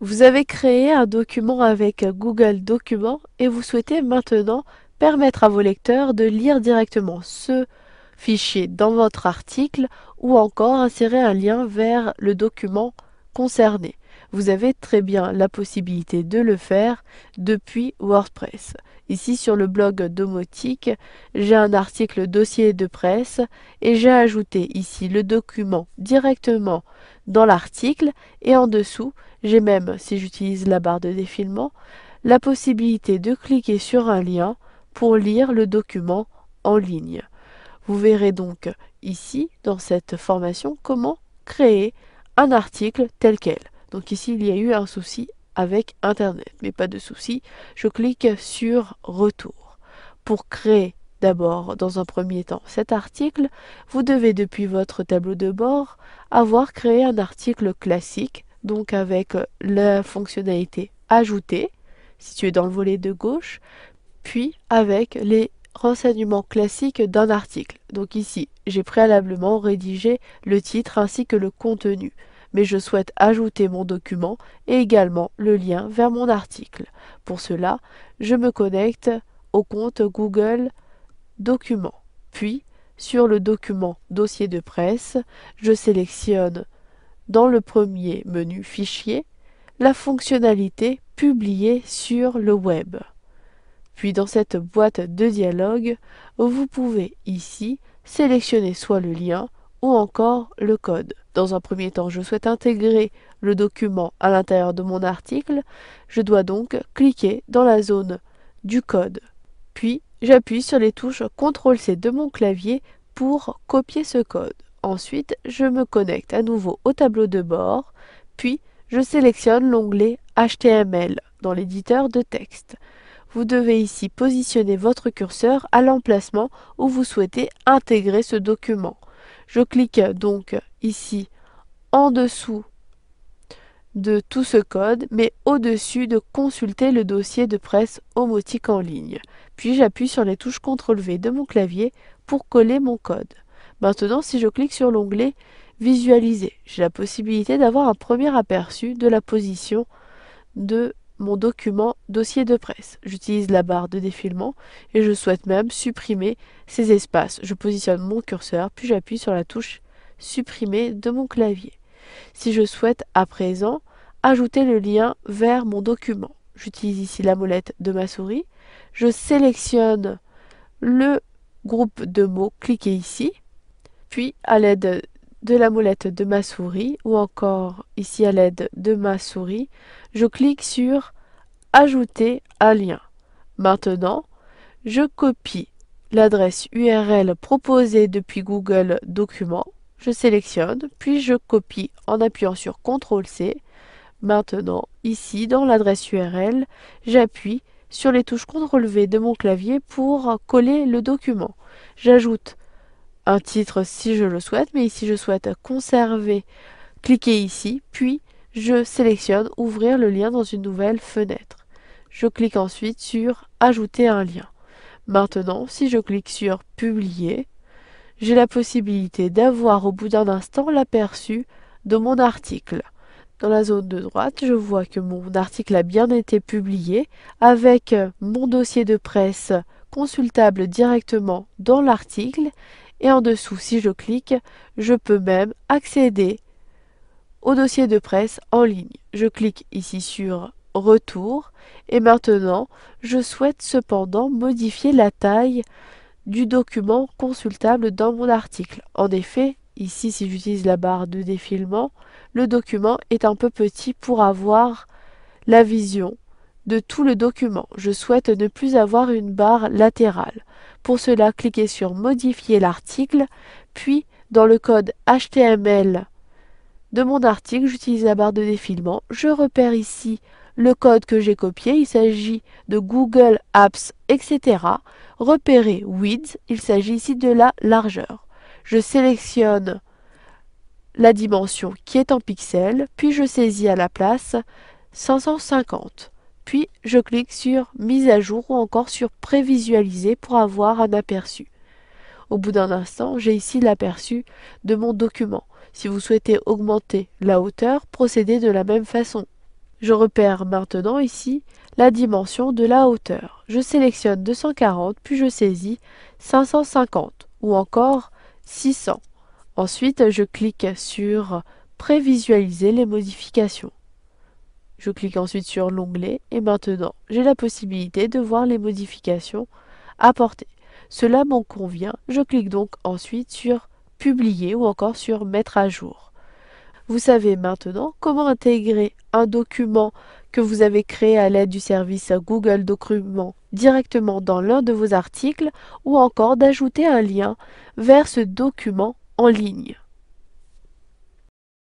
Vous avez créé un document avec Google Documents et vous souhaitez maintenant permettre à vos lecteurs de lire directement ce fichier dans votre article ou encore insérer un lien vers le document concerné. Vous avez très bien la possibilité de le faire depuis WordPress. Ici sur le blog Domotique, j'ai un article dossier de presse et j'ai ajouté ici le document directement dans l'article et en dessous j'ai même, si j'utilise la barre de défilement, la possibilité de cliquer sur un lien pour lire le document en ligne. Vous verrez donc ici, dans cette formation, comment créer un article tel quel. Donc ici, il y a eu un souci avec Internet, mais pas de souci. Je clique sur Retour. Pour créer d'abord, dans un premier temps, cet article, vous devez depuis votre tableau de bord avoir créé un article classique, donc avec la fonctionnalité Ajouter, située dans le volet de gauche, puis avec les renseignements classiques d'un article. Donc ici, j'ai préalablement rédigé le titre ainsi que le contenu, mais je souhaite ajouter mon document et également le lien vers mon article. Pour cela, je me connecte au compte Google Documents. Puis, sur le document Dossier de presse, je sélectionne dans le premier menu Fichier la fonctionnalité Publier sur le web. Puis dans cette boîte de dialogue, vous pouvez ici sélectionner soit le lien ou encore le code. Dans un premier temps, je souhaite intégrer le document à l'intérieur de mon article. Je dois donc cliquer dans la zone du code. Puis j'appuie sur les touches CTRL-C de mon clavier pour copier ce code. Ensuite, je me connecte à nouveau au tableau de bord, puis je sélectionne l'onglet HTML dans l'éditeur de texte. Vous devez ici positionner votre curseur à l'emplacement où vous souhaitez intégrer ce document. Je clique donc ici en dessous de tout ce code, mais au-dessus de consulter le dossier de presse Omotique en ligne. Puis j'appuie sur les touches CTRL-V de mon clavier pour coller mon code. Maintenant, si je clique sur l'onglet Visualiser, j'ai la possibilité d'avoir un premier aperçu de la position de mon document dossier de presse. J'utilise la barre de défilement et je souhaite même supprimer ces espaces. Je positionne mon curseur, puis j'appuie sur la touche supprimer de mon clavier. Si je souhaite à présent ajouter le lien vers mon document, j'utilise ici la molette de ma souris, je sélectionne le groupe de mots, cliquez ici, puis à l'aide de la molette de ma souris ou encore ici à l'aide de ma souris, je clique sur Ajouter un lien. Maintenant, je copie l'adresse URL proposée depuis Google Documents, je sélectionne, puis je copie en appuyant sur CTRL-C. Maintenant, ici, dans l'adresse URL, j'appuie sur les touches CTRL-V de mon clavier pour coller le document. J'ajoute un titre si je le souhaite, mais ici je souhaite conserver. Cliquez ici, puis je sélectionne Ouvrir le lien dans une nouvelle fenêtre. Je clique ensuite sur Ajouter un lien. Maintenant, si je clique sur Publier, j'ai la possibilité d'avoir au bout d'un instant l'aperçu de mon article. Dans la zone de droite, je vois que mon article a bien été publié avec mon dossier de presse consultable directement dans l'article et en dessous, si je clique, je peux même accéder au dossier de presse en ligne. Je clique ici sur Retour et maintenant, je souhaite cependant modifier la taille du document consultable dans mon article. En effet, ici, si j'utilise la barre de défilement, le document est un peu petit pour avoir la vision de tout le document. Je souhaite ne plus avoir une barre latérale. Pour cela, cliquez sur Modifier l'article, puis dans le code HTML de mon article, j'utilise la barre de défilement. Je repère ici le code que j'ai copié. Il s'agit de Google Apps, etc. Repérer width, il s'agit ici de la largeur. Je sélectionne la dimension qui est en pixels, puis je saisis à la place 550. Puis je clique sur Mise à jour ou encore sur Prévisualiser pour avoir un aperçu. Au bout d'un instant, j'ai ici l'aperçu de mon document. Si vous souhaitez augmenter la hauteur, procédez de la même façon. Je repère maintenant ici la dimension de la hauteur. Je sélectionne 240 puis je saisis 550 ou encore 600. Ensuite, je clique sur Prévisualiser les modifications. Je clique ensuite sur l'onglet et maintenant j'ai la possibilité de voir les modifications apportées. Cela m'en convient, je clique donc ensuite sur Publier ou encore sur Mettre à jour. Vous savez maintenant comment intégrer un document que vous avez créé à l'aide du service Google Documents directement dans l'un de vos articles ou encore d'ajouter un lien vers ce document en ligne.